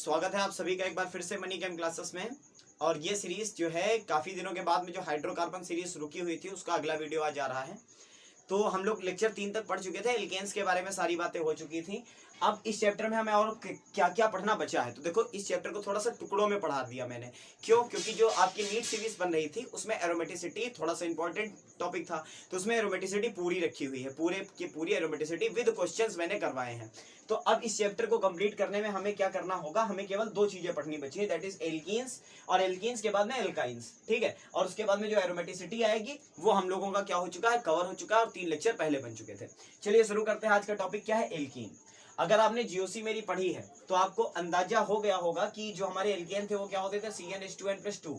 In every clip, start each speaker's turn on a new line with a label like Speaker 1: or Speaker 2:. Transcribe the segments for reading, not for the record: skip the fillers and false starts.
Speaker 1: स्वागत है आप सभी का एक बार फिर से मनी केम क्लासेस में। और ये सीरीज जो है काफ़ी दिनों के बाद में जो हाइड्रोकार्बन सीरीज रुकी हुई थी उसका अगला वीडियो आज आ रहा है। तो हम लोग लेक्चर 3 तक पढ़ चुके थे, एल्केन्स के बारे में सारी बातें हो चुकी थी। अब इस चैप्टर में हमें और क्या क्या पढ़ना बचा है, तो देखो इस चैप्टर को थोड़ा सा टुकड़ों में पढ़ा दिया मैंने। क्यों? क्योंकि जो आपकी नीट सीरीज बन रही थी उसमें एरोमेटिसिटी थोड़ा सा इंपॉर्टेंट टॉपिक था, तो उसमें एरोमेटिसिटी पूरी रखी हुई है, पूरे की पूरी एरोमेटिसिटी विद क्वेश्चंस मैंने करवाए हैं। तो अब इस चैप्टर को कंप्लीट करने में हमें क्या करना होगा, हमें केवल 2 चीजें पढ़नी बची है, दैट इज एल्कीन्स और एल्कीन्स के बाद में एल्काइंस। ठीक है, और उसके बाद में जो एरोमेटिसिटी आएगी वो हम लोगों का क्या हो चुका है, कवर हो चुका है, और 3 लेक्चर पहले बन चुके थे। चलिए शुरू करते हैं। आज का टॉपिक क्या है, एल्कीन। अगर आपने जीओसी मेरी पढ़ी है तो आपको अंदाजा हो गया होगा कि जो हमारे एल्केन थे वो क्या होते थे, CnH2n+2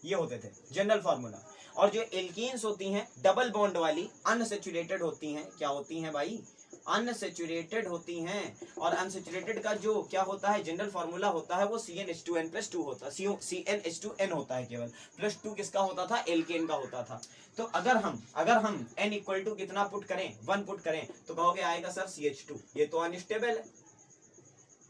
Speaker 1: ये होते थे जनरल फार्मूला। और जो एल्कीन्स होती हैं डबल बॉन्ड वाली अनसैचुरेटेड होती हैं, क्या होती हैं भाई, अनसैचुरेटेड होती हैं। और अनसैचुरेटेड का जो क्या होता है जनरल फार्मूला होता है वो CnH2n+2 होता है, CnH2n होता है केवल, +2 किसका होता था, एल्केन का होता था। तो अगर हम n इक्वल टू कितना पुट करें, 1 पुट करें, तो कहोगे आएगा सर CH2, ये तो अनस्टेबल है,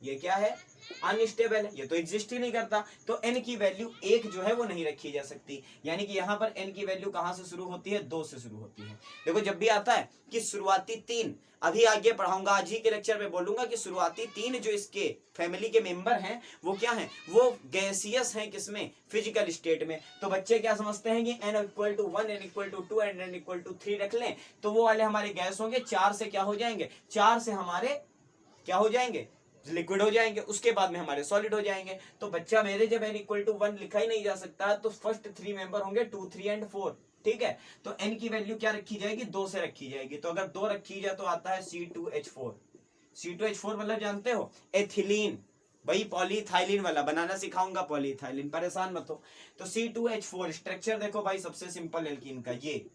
Speaker 1: ये क्या है, अनस्टेबल है, ये तो एग्जिस्ट ही नहीं करता। तो n की वैल्यू 1 जो है वो नहीं रखी जा सकती, यानी कि यहाँ पर n की वैल्यू कहाँ से शुरू होती है, 2 से शुरू होती है। देखो जब भी आता है कि शुरुआती 3, अभी आगे पढ़ाऊंगा, आज ही के लेक्चर में बोलूंगा कि शुरुआती 3 जो इसके फैमिली के मेंबर हैं वो क्या हैं, वो गैसियस हैं, किसमें, फिजिकल स्टेट में। तो बच्चे क्या समझते हैं कि n equal to 1, n equal to 2 एंड n इक्वल टू 3 रख लें तो वो वाले हमारे गैस होंगे, 4 से क्या हो जाएंगे, 4 से हमारे क्या हो जाएंगे, लिक्विड हो जाएंगे, उसके बाद में हमारे सॉलिड हो जाएंगे। तो बच्चा मेरे जब n इक्वल टू 1 लिखा ही नहीं जा सकता तो फर्स्ट 3 मेंबर होंगे 2, 3 एंड 4। ठीक है, तो n की वैल्यू क्या रखी जाएगी, 2 से रखी जाएगी। तो अगर 2 रखी जाए तो आता है C2H4। C2H4 मतलब जानते हो, एथिलीन, भाई पॉलीथाइलिन वाला बनाना सिखाऊंगा, पॉलीथाइलिन, परेशान मत हो। तो C2H4 स्ट्रक्चर देखो भाई, सबसे सिंपल एल्कीन का ये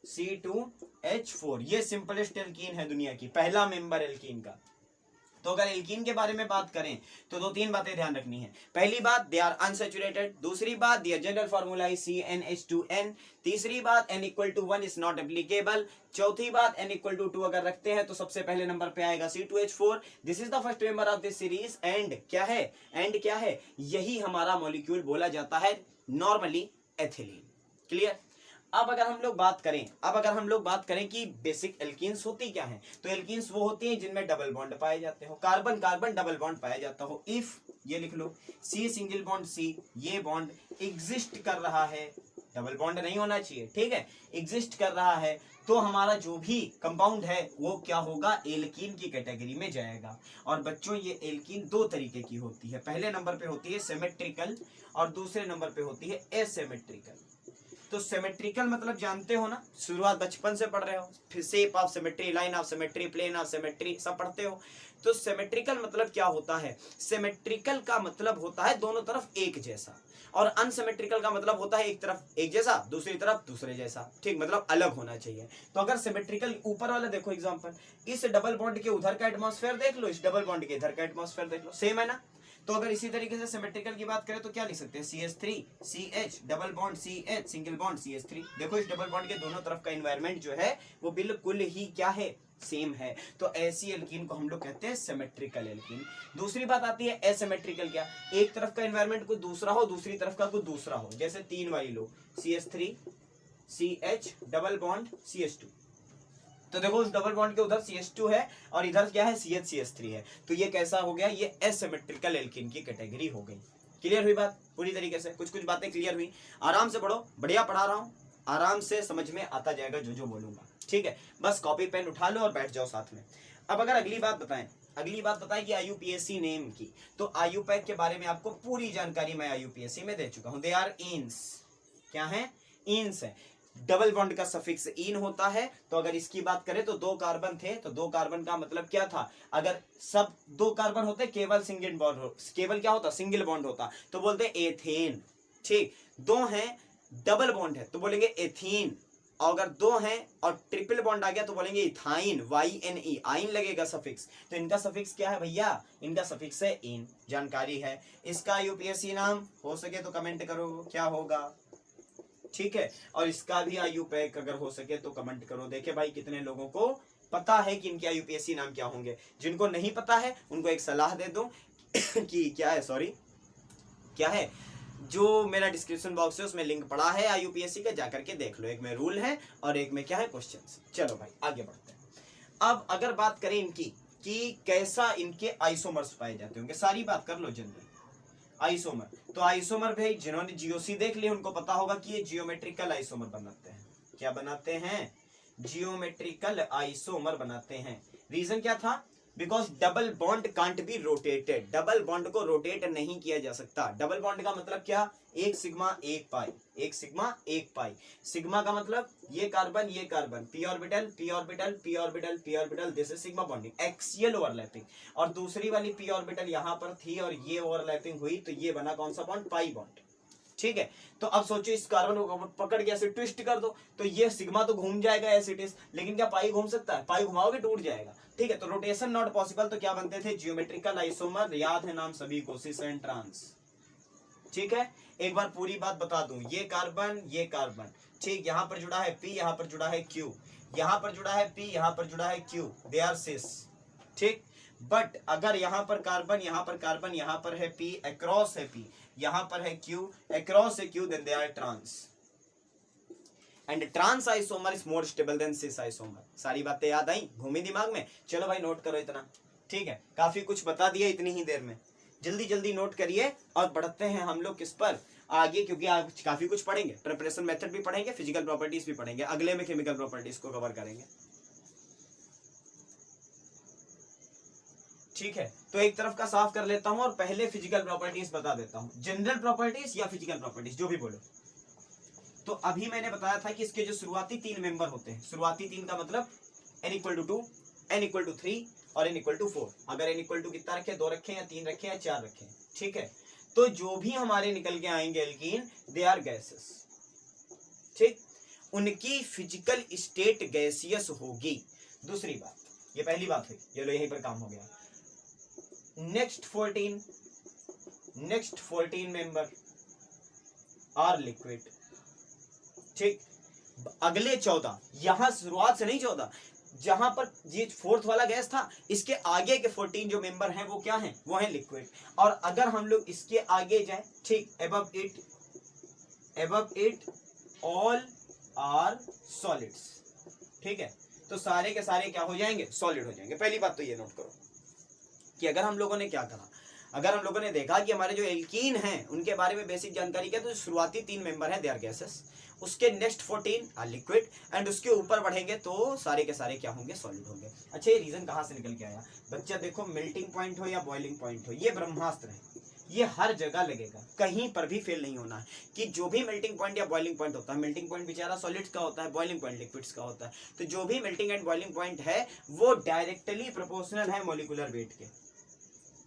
Speaker 1: C2H4, ये सिंपलेस्ट एल्कीन है दुनिया की, पहला मेंबर एल्कीन का। तो अगर एल्कीन के बारे में बात करें तो 2-3 बातें ध्यान रखनी है। पहली बात, दे आर अनसैचुरेटेड। दूसरी बात, दियर जनरल फार्मूला इज CnH2n। तीसरी बात, n equal to 1 is not applicable. चौथी बात, n इक्वल टू 2 अगर रखते हैं तो सबसे पहले नंबर पे आएगा C2H4। This is the first member of this series. And क्या है, एंड क्या है, यही हमारा मॉलिक्यूल बोला जाता है नॉर्मली एथिलीन। क्लियर? अब अगर हम लोग बात करें कि बेसिक एल्कीन्स होती क्या हैं, तो एल्कीन्स वो होती हैं जिनमें डबल बॉन्ड पाए जाते हो, कार्बन कार्बन डबल बॉन्ड पाया जाता हो। इफ ये लिख लो, C सिंगल बॉन्ड C, ये बॉन्ड एग्जिस्ट कर रहा है, डबल बॉन्ड नहीं होना चाहिए, ठीक है, एग्जिस्ट कर रहा है, तो हमारा जो भी कंपाउंड है वो क्या होगा, एल्कीन की कैटेगरी में जाएगा। और बच्चों ये एल्कीन 2 तरीके की होती है, पहले नंबर पे होती है सिमेट्रिकल और दूसरे नंबर पे होती है एसिमेट्रिकल। तो सिमेट्रिकल मतलब जानते हो ना, शुरुआत बचपन से पढ़ रहे हो, फिर shape of symmetry, line of symmetry, plane of symmetry सब पढ़ते हो। तो सिमेट्रिकल मतलब क्या होता है, सिमेट्रिकल का मतलब होता है दोनों तरफ एक जैसा, और अनसिमेट्रिकल का मतलब होता है एक तरफ एक जैसा, दूसरी तरफ दूसरे जैसा, ठीक, मतलब अलग होना चाहिए। तो अगर सिमेट्रिकल, ऊपर वाला देखो एग्जांपल, इस डबल बॉन्ड के उधर का एटमॉस्फेयर देख लो, इस डबल बॉन्ड के इधर का एटमॉस्फेयर देख लो, सेम है ना। तो अगर इसी तरीके से सिमेट्रिकल की बात करें तो क्या लिख सकते हैं, CH3 CH double bond CH single bond CH3। देखो इस डबल बॉन्ड के दोनों तरफ का एनवायरनमेंट जो है वो बिल्कुल ही क्या है, सेम है। तो ऐसी एल्कीन को हम लोग कहते हैं सिमेट्रिकल एल्कीन। दूसरी बात आती है एसिमेट्रिकल, क्या, एक तरफ का एनवायरनमेंट कुछ दूसरा हो, दूसरी तरफ का कुछ दूसरा हो, जैसे 3 वाली लो, CH3 CH double bond CH2। तो देखो उस डबल बॉन्ड के उधर CH2 है और इधर क्या है, CH3 है, तो ये कैसा हो गया, ये एसिमेट्रिकल एल्कीन की कैटेगरी हो गई। क्लियर हुई बात पूरी तरीके से, कुछ बातें क्लियर हुई। आराम से पढ़ो, बढ़िया पढ़ा रहा हूँ, आराम से समझ में आता जाएगा जो जो बोलूंगा, ठीक है, बस कॉपी पेन उठा लो और बैठ जाओ साथ में। अब अगर अगली बात बताएं कि IUPAC नेम की, तो IUPAC के बारे में आपको पूरी जानकारी मैं IUPAC में दे चुका हूं। दे आर इन्स, क्या है, इन्स है, डबल बॉन्ड का सफिक्स इन होता है। तो अगर इसकी बात करें तो 2 कार्बन थे, तो 2 कार्बन का मतलब क्या था, अगर सब 2 कार्बन होते केवल सिंगल बॉन्ड हो, केवल क्या होता, सिंगल बॉन्ड होता, तो बोलते एथेन, ठीक। 2 हैं, डबल बॉन्ड है तो बोलेंगे एथीन, और अगर 2 हैं और ट्रिपल बॉन्ड आ गया तो बोलेंगे इथाइन, YNE, आइन लगेगा सफिक्स। तो इनका सफिक्स क्या है भैया, इनका सफिक्स है इन, जानकारी है। इसका IUPAC नाम हो सके तो कमेंट करो क्या होगा, ठीक है, और इसका भी IUPAC अगर हो सके तो कमेंट करो। देखे भाई कितने लोगों को पता है कि इनके IUPAC नाम क्या होंगे, जिनको नहीं पता है उनको एक सलाह दे दूं, कि क्या है, सॉरी क्या है, जो मेरा डिस्क्रिप्शन बॉक्स है उसमें लिंक पड़ा है IUPAC का, जाकर के देख लो। एक में रूल है और एक में क्या है, क्वेश्चंस। चलो भाई आगे बढ़ते हैं। अब अगर बात करें इनकी कि कैसा इनके आइसोमर्स पाए जाते होंगे, सारी बात कर लो जनरल। आइसोमर, तो आइसोमर भाई जिन्होंने GOC देख लिया उनको पता होगा कि ये जियोमेट्रिकल आइसोमर बनाते हैं। क्या बनाते हैं? जियोमेट्रिकल आइसोमर बनाते हैं। रीजन क्या था? Because double bond can't be rotated, double bond को रोटेट नहीं किया जा सकता। डबल बॉन्ड का मतलब क्या? एक सिग्मा एक पाई, एक सिग्मा एक पाई। सिग्मा का मतलब ये कार्बन ये carbon, p orbital p orbital p orbital p orbital, this is sigma bonding, axial overlapping. और दूसरी वाली p ऑर्बिटल यहां पर थी और ये ओवरलैपिंग हुई तो ये बना कौन सा बॉन्ड? Pi bond. ठीक है, तो अब सोचो इस कार्बन को पकड़ के ऐसे ट्विस्ट कर दो तो ये सिग्मा तो घूम जाएगा एज इट इज, लेकिन क्या पाई घूम सकता है? पाई घुमाओगे टूट जाएगा। ठीक है, तो रोटेशन नॉट पॉसिबल, तो क्या बनते थे? Geometrical isomer. याद है नाम सभी को, सिस एंड ट्रांस। ठीक है, एक बार पूरी बात बता दूं, ये कार्बन, ठीक, यहां पर जुड़ा है P, यहां पर जुड़ा है Q, यहां पर जुड़ा है P, यहां पर जुड़ा है Q, दे आर सिस। ठीक, बट अगर यहां पर कार्बन, यहां पर कार्बन, यहां पर है P, अक्रॉस है P, यहां पर है Q, अक्रॉस है Q, then they are trans. And trans isomer is more stable than cis isomer. सारी बातें याद आई, घूमी दिमाग में? चलो भाई नोट करो इतना। ठीक है, काफी कुछ बता दिया इतनी ही देर में, जल्दी जल्दी नोट करिए और बढ़ते हैं हम लोग किस पर आगे, क्योंकि आज काफी कुछ पढ़ेंगे। प्रिपरेशन मेथड भी पढ़ेंगे, फिजिकल प्रॉपर्टीज भी पढ़ेंगे, अगले में केमिकल प्रॉपर्टीज को कवर करेंगे। ठीक है, तो एक तरफ का साफ कर लेता हूं और पहले फिजिकल प्रॉपर्टीज बता देता हूं, जनरल प्रॉपर्टीज या फिजिकल प्रॉपर्टीज जो भी बोलो। तो अभी मैंने बताया था कि इसके जो शुरुआती 3 मेंबर होते हैं, शुरुआती 3 का मतलब n = 2, n = 3 और n = 4। अगर n = कितना रखे, 2 रखे या 3 रखे या 4 रखे। ठीक है, तो जो भी हमारे निकल के आएंगे एल्कीन, दे आर गैसेस। ठीक, उनकी फिजिकल स्टेट गैसियस होगी। दूसरी बात, ये पहली बात हुई, ये लो यहीं पर काम हो गया। Next 14 member are liquid. ठीक, अगले 14, यहां शुरुआत से नहीं 14, जहां पर ये 4th वाला गैस था, इसके आगे के 14 जो मेंबर हैं वो क्या हैं? वो हैं लिक्विड। और अगर हम लोग इसके आगे जाए, ठीक, above it all are solids। ठीक है, तो सारे के सारे क्या हो जाएंगे? सॉलिड हो जाएंगे। पहली बात तो ये नोट करो कि अगर हम लोगों ने क्या कहा, अगर हम लोगों ने देखा कि हमारे जो एल्कीन हैं उनके बारे में बेसिक जानकारी क्या, तो शुरुआती 3 मेंबर हैं, दे आर गैसेस, उसके नेक्स्ट 14 आर लिक्विड, एंड उसके ऊपर बढ़ेंगे तो सारे के सारे क्या होंगे? सॉलिड होंगे। अच्छा, ये रीजन कहां से निकल के आया? बच्चा देखो, मेल्टिंग पॉइंट हो या बॉइलिंग पॉइंट हो, ये ब्रह्मास्त्र है, ये हर जगह लगेगा, कहीं पर भी फेल नहीं होना है। कि जो भी मेल्टिंग पॉइंट या बॉइलिंग पॉइंट होता है, मेल्टिंग पॉइंट बेचारा सॉलिड्स का होता है, बॉइलिंग पॉइंट लिक्विड्स का होता है, तो जो भी मेल्टिंग एंड बॉइलिंग पॉइंट है वो डायरेक्टली प्रोपोर्शनल है मॉलिक्यूलर वेट के।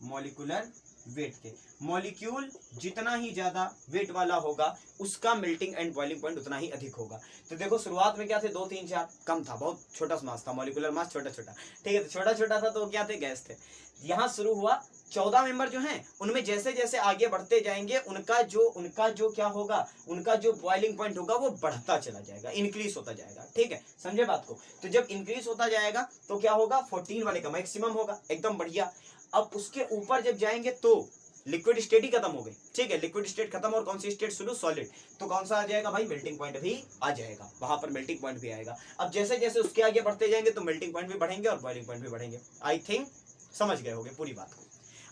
Speaker 1: मॉलिक्यूलर वेट के, मॉलिक्यूल जितना ही ज्यादा वेट वाला होगा उसका मेल्टिंग एंड बॉइलिंग पॉइंट उतना ही अधिक होगा। तो देखो शुरुआत में क्या थे? 2 3 4, कम था, बहुत छोटा मास था, मॉलिक्यूलर मास छोटा छोटा। ठीक है, तो छोटा छोटा था तो क्या थे? गैस थे। यहां शुरू हुआ, 14 मेंबर जो हैं उनमें जैसे जैसे आगे बढ़ते जाएंगे उनका जो क्या होगा, उनका जो बॉइलिंग पॉइंट होगा वो बढ़ता चला जाएगा, इंक्रीज होता जाएगा। ठीक है, समझे बात को? तो जब इंक्रीज होता जाएगा तो क्या होगा? 14 वाले का मैक्सिमम होगा, एकदम बढ़िया। अब उसके ऊपर जब जाएंगे तो लिक्विड स्टेट ही खत्म हो गई। ठीक है, लिक्विड स्टेट खत्म और कौन सी स्टेट शुरू? सॉलिड। तो कौन सा आ जाएगा भाई? मेल्टिंग पॉइंट भी आ जाएगा, वहां पर मेल्टिंग पॉइंट भी आएगा। अब जैसे जैसे उसके आगे बढ़ते जाएंगे तो मेल्टिंग पॉइंट भी बढ़ेंगे और बॉइलिंग पॉइंट भी बढ़ेंगे। आई थिंक समझ गए होंगे पूरी बात को।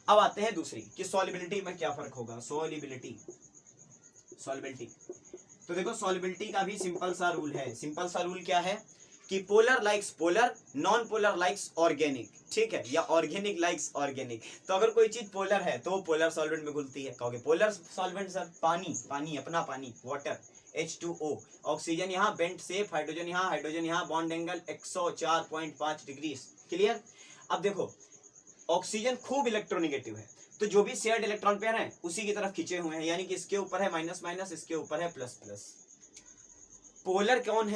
Speaker 1: अब आते हैं दूसरी कि सॉल्युबिलिटी में क्या फर्क होगा। सॉल्युबिलिटी, तो देखो सॉल्युबिलिटी का भी सिंपल सा रूल है। सिंपल सा रूल क्या है कि polar likes polar, non polar likes organic. ठीक है, या ऑर्गेनिक लाइक्स ऑर्गेनिक। तो अगर कोई चीज पोलर है तो पोलर सॉल्वेंट में घुलती है। कहोगे पोलर सॉल्वेंट सर? पानी अपना पानी, वाटर, H2O। ऑक्सीजन यहाँ बेंट शेप, हाइड्रोजन यहाँ, बॉन्ड एंगल 104.5 डिग्री। क्लियर? अब देखो ऑक्सीजन खूब इलेक्ट्रोनेगेटिव है, तो जो भी शेयर्ड इलेक्ट्रॉन पेयर हैं उसी की तरफ खींचे हुए हैं, यानी कि इसके ऊपर है माइनस माइनस, इसके ऊपर है प्लस प्लस। पोलर कौन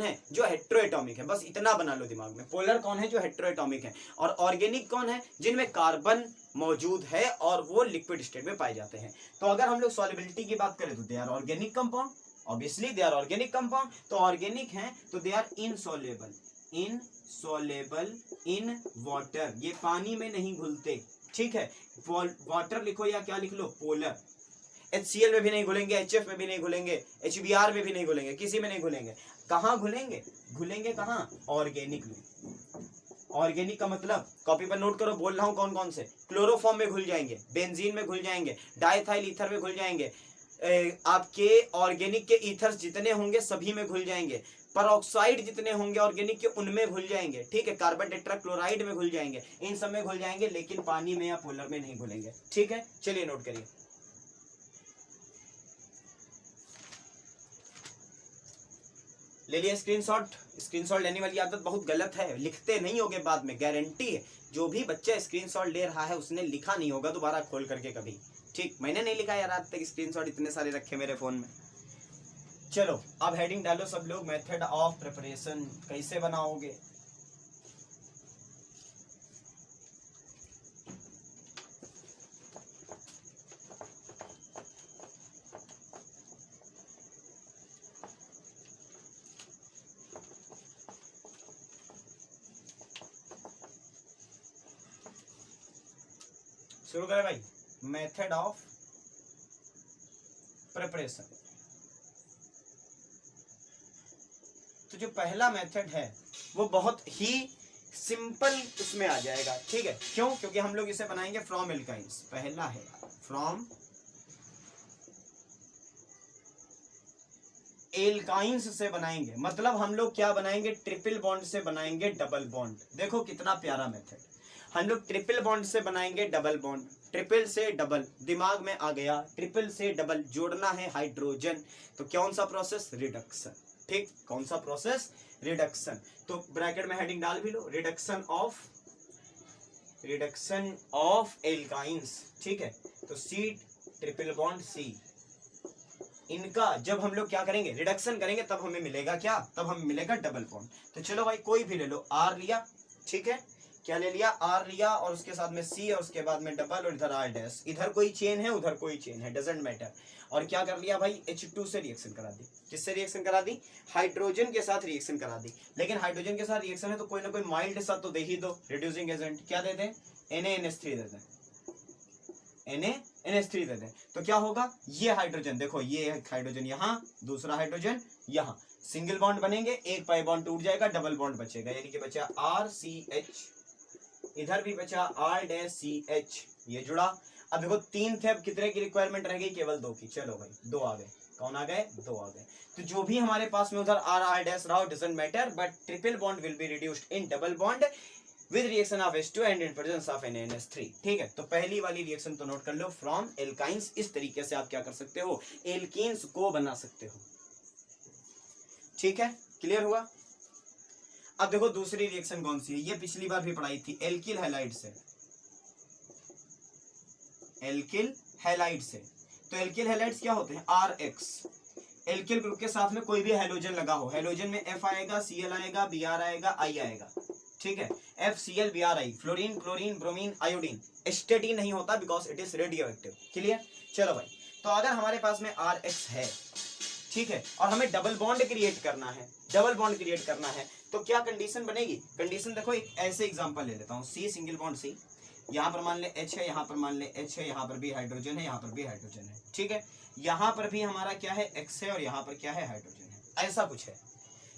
Speaker 1: है? जो हेट्रोएटॉमिक है, बस इतना बना लो दिमाग में। पोलर कौन है? जो हेट्रोएटॉमिक है। और ऑर्गेनिक कौन है? जिनमें कार्बन मौजूद है और वो लिक्विड स्टेट में पाए जाते हैं। तो अगर हम लोग सॉल्युबिलिटी की बात करें तो they are organic compound, obviously they are organic compound. तो ऑर्गेनिक हैं तो they are insoluble in water, ये पानी में नहीं घुलते। ठीक है, वाटर लिखो या क्या लिख लो, पोलर। HCl में भी नहीं घुलेंगे, HF में भी नहीं घुलेंगे, HBr में भी नहीं घुलेंगे, किसी में नहीं घुलेंगे। कहाँ घुलेंगे, घुलेंगे कहाँ, ऑर्गेनिक में। ऑर्गेनिक का मतलब कॉपी पर नोट करो, बोल रहा हूं कौन कौन से, क्लोरोफॉर्म में घुल जाएंगे, बेंजीन में घुल जाएंगे, डाइथाइल ईथर में घुल जाएंगे, आपके ऑर्गेनिक के ईथर्स जितने होंगे सभी में घुल जाएंगे, परऑक्साइड जितने होंगे ऑर्गेनिक के उनमें घुल जाएंगे, ठीक है, कार्बन टेट्राक्लोराइड में घुल जाएंगे, इन सब में घुल जाएंगे, लेकिन पानी में या पोलर में नहीं घुलेंगे, ठीक है। चलिए नोट करिए, ले लिया स्क्रीनशॉट। स्क्रीनशॉट लेने वाली आदत बहुत गलत है, लिखते नहीं होगे बाद में, गारंटी है। जो भी बच्चा स्क्रीनशॉट ले रहा है उसने लिखा नहीं होगा दोबारा खोल करके कभी, ठीक। मैंने नहीं लिखा यार आज तक, स्क्रीनशॉट इतने सारे रखे मेरे फोन में। चलो अब हेडिंग डालो सब लोग, मेथड ऑफ प्रिपरेशन कैसे बनाओगे। शुरू करें भाई, मेथड ऑफ प्रिपरेशन। तो जो पहला मेथड है वो बहुत ही सिंपल उसमें आ जाएगा, ठीक है। क्यों, क्योंकि हम लोग इसे बनाएंगे फ्रॉम एल्काइंस। पहला है फ्रॉम एल्काइंस से बनाएंगे, मतलब हम लोग क्या बनाएंगे, ट्रिपल बॉन्ड से बनाएंगे डबल बॉन्ड। देखो कितना प्यारा मेथड, हम लोग ट्रिपल बॉन्ड से बनाएंगे डबल बॉन्ड, ट्रिपल से डबल, दिमाग में आ गया, ट्रिपल से डबल जोड़ना है हाइड्रोजन, तो कौन सा प्रोसेस, रिडक्शन, ठीक, कौन सा प्रोसेस, रिडक्शन। तो ब्रैकेट में हेडिंग डाल भी लो, रिडक्शन ऑफ एल्काइंस, ठीक है। तो C ट्रिपल बॉन्ड C, इनका जब हम लोग क्या करेंगे, रिडक्शन करेंगे, तब हमें मिलेगा क्या, तब हमें मिलेगा डबल बॉन्ड। तो चलो भाई कोई भी ले लो, R लिया, ठीक है, क्या ले लिया, R लिया, और उसके साथ में C, और उसके बाद में डबल, और इधर R डैश, इधर कोई चेन है उधर कोई चेन है, डजंट मैटर। और क्या कर लिया भाई, H2 से रिएक्शन करा दी, किससे रिएक्शन करा दी, हाइड्रोजन के साथ रिएक्शन करा दी। लेकिन हाइड्रोजन के साथ रिएक्शन है तो कोई ना कोई माइल्ड सा तो दे ही दो, रिड्यूसिंग एजेंट, क्या दे दें, NaNH3 दे दें, NaNH3 दे दें। तो क्या होगा, ये हाइड्रोजन देखो, ये हाइड्रोजन यहाँ, दूसरा हाइड्रोजन यहाँ, सिंगल बॉन्ड बनेंगे, एक पाई बॉन्ड टूट जाएगा, डबल बॉन्ड बचेगा, यानी कि बचा RCH, इधर भी बचा R-CH, ये जुड़ा। अब देखो तीन थे, अब कितने की रिक्वायरमेंट रह गई, केवल 2 की। चलो भाई 2 आ गए, कौन आ गए, 2 आ गए। तो जो भी हमारे पास में उधर R रहा doesn't matter, but triple bond will be reduced in double bond with reaction of H2 and in presence of NaNH3, ठीक है। तो पहली वाली रिएक्शन तो नोट कर लो, फ्रॉम एल्काइंस। इस तरीके से आप क्या कर सकते हो, एल्कीन्स को बना सकते हो, ठीक है, क्लियर हुआ। अब देखो दूसरी रिएक्शन कौन सी है, ये पिछली बार भी पढ़ाई थी, एल्किल हैलाइड से, एल्किल हैलाइड से। तो एल्किल हैलाइड्स क्या होते हैं, RX, एल्किल ग्रुप के साथ में कोई भी हैलोजन लगा हो, हैलोजन में F आएगा, Cl आएगा, Br आएगा, I आएगा, ठीक है, FCl Bri, fluorine, chlorine, bromine, iodine. Statin नहीं होता because it is radio active, clear. चलो भाई, तो अगर हमारे पास में RX है, ठीक है, और हमें डबल बॉन्ड क्रिएट करना है, डबल बॉन्ड क्रिएट करना है, तो क्या कंडीशन बनेगी, कंडीशन देखो, एक ऐसे एग्जांपल ले लेता हूं, C सिंगल बॉन्ड C, यहाँ पर मान ले H है, यहाँ पर मान ले H है, यहाँ पर भी हाइड्रोजन है, यहाँ पर भी हाइड्रोजन है, ठीक है, यहाँ पर भी हमारा क्या है, X है, और यहाँ पर क्या है, हाइड्रोजन है, ऐसा कुछ है,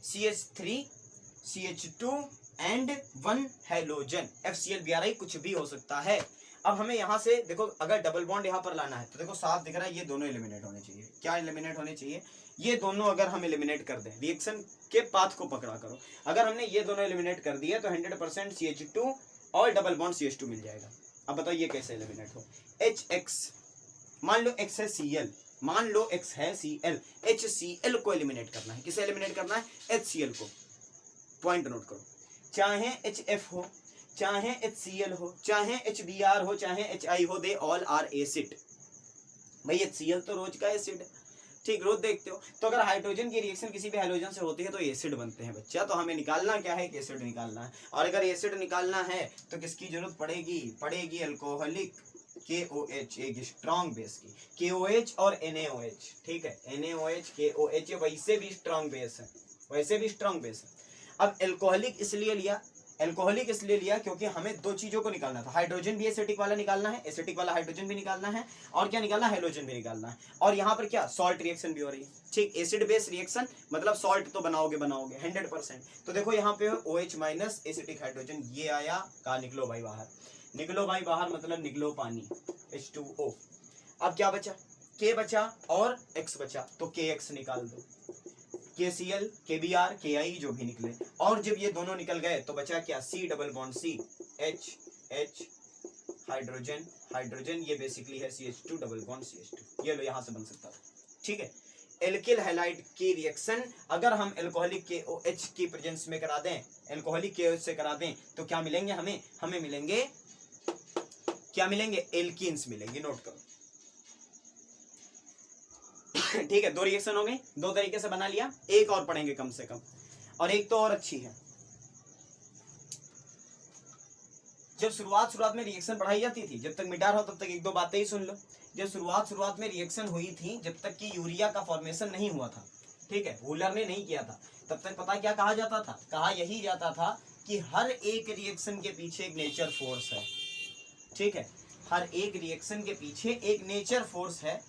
Speaker 1: CH3 CH2 and 1 halogen, FCl Bri, कुछ भी हो सकता है। अब हमें यहाँ से देखो, अगर डबल बॉन्ड यहाँ पर लाना है तो देखो साफ दिख रहा है, ये दोनों एलिमिनेट होने चाहिए। क्या एलिमिनेट होने चाहिए, ये दोनों अगर हम एलिमिनेट कर दें, रिएक्शन के पाथ को पकड़ा करो, अगर हमने ये दोनों एलिमिनेट कर दिए तो 100% CH2 और डबल बॉन्ड CH2 मिल जाएगा। अब बताओ ये कैसे एलिमिनेट हो, HX, मान लो X है Cl, मान लो X है Cl, HCl को एलिमिनेट करना है, किसे एलिमिनेट करना है, HCl को। पॉइंट नोट करो, चाहे HF हो, चाहे HCl हो, चाहे HBr हो, चाहे HI हो, दे ऑल आर एसिड। भाई HCl तो रोज का एसिड, ठीक, रोज देखते हो। तो अगर हाइड्रोजन की रिएक्शन किसी भी हाइड्रोजन से होती है तो एसिड बनते हैं बच्चा। तो हमें निकालना क्या है, एसिड निकालना है। और अगर एसिड निकालना है तो किसकी जरूरत पड़ेगी अल्कोहलिक KOH, एक स्ट्रॉन्ग बेस की, KOH और NaOH, ठीक है, NaOH KOH, वैसे भी स्ट्रॉन्ग बेस है, वैसे भी स्ट्रॉन्ग बेस है। अब एल्कोहलिक इसलिए लिया एल्कोहलिक इसलिए लिया क्योंकि हमें दो चीजों को निकालना था, हाइड्रोजन भी एसिटिक वाला निकालना है, एसिटिक वाला हाइड्रोजन भी निकालना है, और क्या निकालना है, हेलोजन भी निकालना है, और यहाँ पर क्या सॉल्ट रिएक्शन भी हो रही है। ठीक, एसिड बेस रिएक्शन मतलब सॉल्ट तो बनाओगे 100%। तो देखो यहाँ पे OH माइनस एसिटिक हाइड्रोजन, ये आया, कहा निकलो भाई बाहर, निकलो भाई बाहर मतलब निकलो पानी, H2O। अब क्या बचा, K बचा और X बचा, तो KX निकाल दो, KCl, KBr, KI जो भी निकले, और जब ये दोनों निकल गए तो बचा क्या, C double bond C, H hydrogen hydrogen, ये बेसिकली है CH2 डबल बॉन्ड CH2, ये लो यहाँ से बन सकता था। ठीक है, एल्किल हैलाइड की रिएक्शन अगर हम एल्कोहलिक KOH की प्रेजेंस में करा दें, एल्कोहलिक KOH से करा दें तो क्या मिलेंगे हमें, हमें मिलेंगे, क्या मिलेंगे, एल्कीन्स मिलेंगे, नोट करो। ठीक है, दो रिएक्शन हो गई, दो तरीके से बना लिया, एक और पढ़ेंगे कम से कम, और एक तो और अच्छी है। जब शुरुआत में रिएक्शन पढ़ाई जाती थी, जब तक मिटा रहा हो तब तक एक दो बातें ही सुन लो। जब शुरुआत में रिएक्शन हुई थी, जब तक कि यूरिया का फॉर्मेशन नहीं हुआ था, ठीक है, वूलर ने नहीं किया था, तब तक पता क्या कहा जाता था, कहा यही जाता था कि हर एक रिएक्शन के पीछे एक नेचर फोर्स है। ठीक है, हर एक रिएक्शन के पीछे एक नेचर फोर्स है,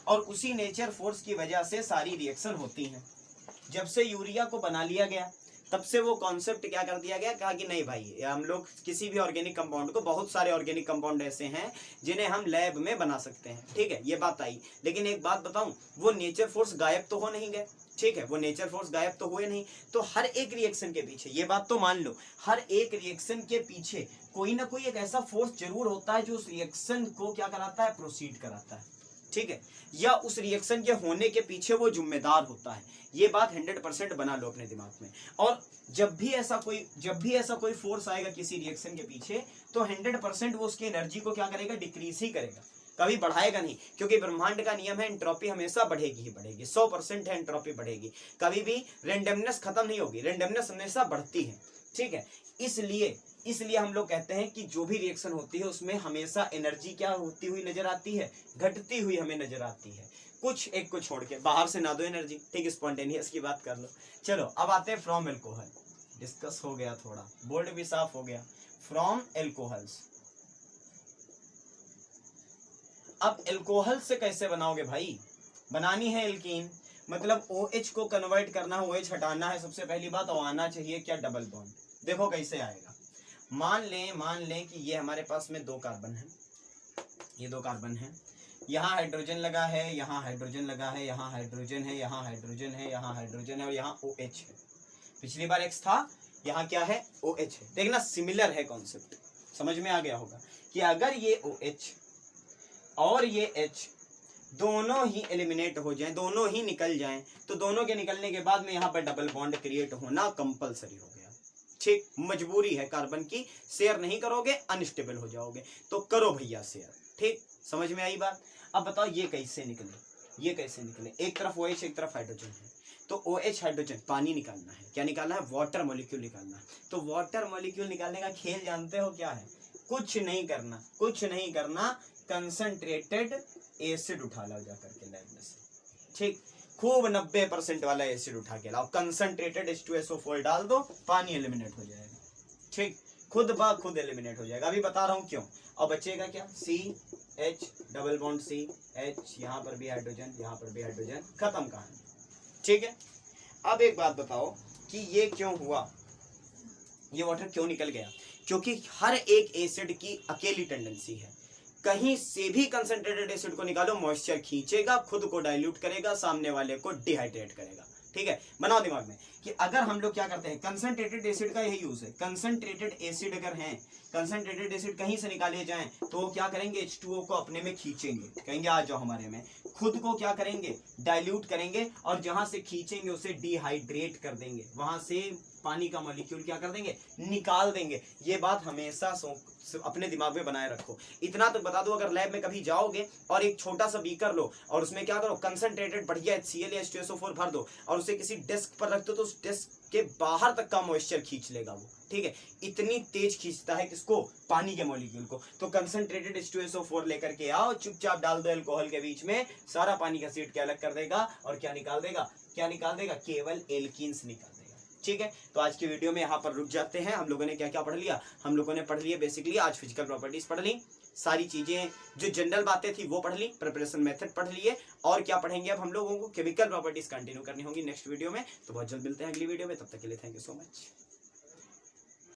Speaker 1: और उसी नेचर फोर्स की वजह से सारी रिएक्शन होती हैं। जब से यूरिया को बना लिया गया तब से वो कॉन्सेप्ट क्या कर दिया गया, कहा कि नहीं भाई हम लोग किसी भी ऑर्गेनिक कंपाउंड को, बहुत सारे ऑर्गेनिक कंपाउंड ऐसे हैं जिन्हें हम लैब में बना सकते हैं। ठीक है, ये बात आई, लेकिन एक बात बताऊं, वो नेचर फोर्स गायब तो हो नहीं गए। ठीक है, वो नेचर फोर्स गायब तो हुए नहीं, तो हर एक रिएक्शन के पीछे, ये बात तो मान लो, हर एक रिएक्शन के पीछे कोई ना कोई एक ऐसा फोर्स जरूर होता है जो उस रिएक्शन को क्या कराता है, प्रोसीड कराता है। ठीक है, या उस रिएक्शन के होने के पीछे वो जिम्मेदार होता है। ये बात 100% बना लो अपने दिमाग में। और जब भी ऐसा कोई फोर्स आएगा किसी रिएक्शन के पीछे, तो 100% वो उसकी एनर्जी को क्या करेगा, डिक्रीज ही करेगा, कभी बढ़ाएगा नहीं, क्योंकि ब्रह्मांड का नियम है एंट्रोपी हमेशा बढ़ेगी ही बढ़ेगी, 100% है एंट्रोपी बढ़ेगी, कभी भी रेंडमनेस खत्म नहीं होगी, रेंडमनेस हमेशा बढ़ती है। ठीक है, इसलिए हम लोग कहते हैं कि जो भी रिएक्शन होती है उसमें हमेशा एनर्जी क्या होती हुई नजर आती है, घटती हुई हमें नजर आती है, कुछ एक को छोड़ के, बाहर से ना दो एनर्जी। ठीक, स्पॉन्टेनियस की बात कर लो। चलो अब आते हैं फ्रॉम एल्कोहल, डिस्कस हो गया, थोड़ा बोर्ड भी साफ हो गया। फ्रॉम एल्कोहल्स, अब एल्कोहल से कैसे बनाओगे भाई, बनानी है एल्कीन, मतलब OH को कन्वर्ट करना है, OH हटाना है सबसे पहली बात, और आना चाहिए क्या, डबल बॉन्ड। देखो कैसे आएगा, मान लें कि ये हमारे पास में दो कार्बन है, ये दो कार्बन है, यहाँ हाइड्रोजन लगा है, यहाँ हाइड्रोजन लगा है, यहाँ हाइड्रोजन है, यहाँ हाइड्रोजन है, यहाँ हाइड्रोजन है, और यहाँ OH है। पिछली बार X था, यहाँ क्या है, OH है। देखना सिमिलर है कॉन्सेप्ट, समझ में आ गया होगा कि अगर ये OH और ये H दोनों ही एलिमिनेट हो जाएं, दोनों ही निकल जाएं, तो दोनों के निकलने के बाद में यहाँ पर डबल बॉन्ड क्रिएट होना कंपलसरी हो गया। ठीक, मजबूरी है कार्बन की, शेयर नहीं करोगे अनस्टेबल हो जाओगे, तो करो भैया शेयर। ठीक, समझ में आई बात। अब बताओ ये कैसे निकले, ये कैसे निकले, एक तरफ OH एक तरफ हाइड्रोजन है, तो OH हाइड्रोजन, पानी निकालना है, क्या निकालना है, वाटर मॉलिक्यूल निकालना है। तो वाटर मॉलिक्यूल निकालने का खेल जानते हो क्या है, कुछ नहीं करना, कुछ नहीं करना, कंसंट्रेटेड एसिड उठा लाओ जाकर के लैब में से। ठीक, खूब 90% वाला एसिड उठा के लाओ, कंसंट्रेटेड H2SO4 डाल दो, पानी एलिमिनेट हो जाएगा। ठीक, खुद ब खुद एलिमिनेट हो जाएगा, अभी बता रहा हूं क्यों। और बचेगा क्या, CH double bond C, H, यहाँ पर भी हाइड्रोजन, यहाँ पर भी हाइड्रोजन, खत्म कहानी। ठीक है, अब एक बात बताओ कि ये क्यों हुआ, ये वाटर क्यों निकल गया, क्योंकि हर एक एसिड की अकेली टेंडेंसी है, कहीं से भी कंसंट्रेटेड एसिड को निकालो मॉइस्चर खींचेगा, खुद को डाइल्यूट करेगा, सामने वाले को डिहाइड्रेट करेगा। ठीक है, बनाओ दिमाग में कि अगर हम लोग क्या करते हैं, कंसंट्रेटेड एसिड का यही यूज है, कंसंट्रेटेड एसिड अगर हैं, कंसंट्रेटेड एसिड कहीं से निकाले जाएं तो वो क्या करेंगे, H2O को अपने में खींचेंगे, कहेंगे आ जाओ हमारे में, खुद को क्या करेंगे, डाइल्यूट करेंगे, और जहां से खींचेंगे उसे डिहाइड्रेट कर देंगे, वहां से पानी का मॉलिक्यूल क्या कर देंगे, निकाल देंगे। ये बात हमेशा अपने दिमाग में बनाए रखो। इतना तो बता दो, अगर लैब में कभी जाओगे और एक छोटा सा बीकर लो और उसमें क्या करो, कंसंट्रेटेड बढ़िया HCl या H2SO4 भर दो और उसे किसी डेस्क पर रख दो, तो उस डेस्क के बाहर तक का मॉइस्चर खींच लेगा वो। ठीक है, इतनी तेज खींचता है किसको, पानी के मॉलिक्यूल को। तो कंसंट्रेटेड H2SO4 लेकर के आओ, चुपचाप डाल दो अल्कोहल के बीच में, सारा पानी का सीट क्या अलग कर देगा, और क्या निकाल देगा, क्या निकाल देगा, केवल एल्कीन्स निकाल देगा। ठीक है, तो आज की वीडियो में यहाँ पर रुक जाते हैं। हम लोगों ने क्या क्या पढ़ लिया, हम लोगों ने पढ़ लिया बेसिकली आज फिजिकल प्रॉपर्टीज पढ़ ली, सारी चीजें जो जनरल बातें थी वो पढ़ ली, प्रिपरेशन मेथड पढ़ लिए, और क्या पढ़ेंगे अब हम लोगों को केमिकल प्रॉपर्टीज कंटिन्यू करनी होगी नेक्स्ट वीडियो में। तो बहुत जल्द मिलते हैं अगली वीडियो में, तब तक के लिए थैंक यू सो मच।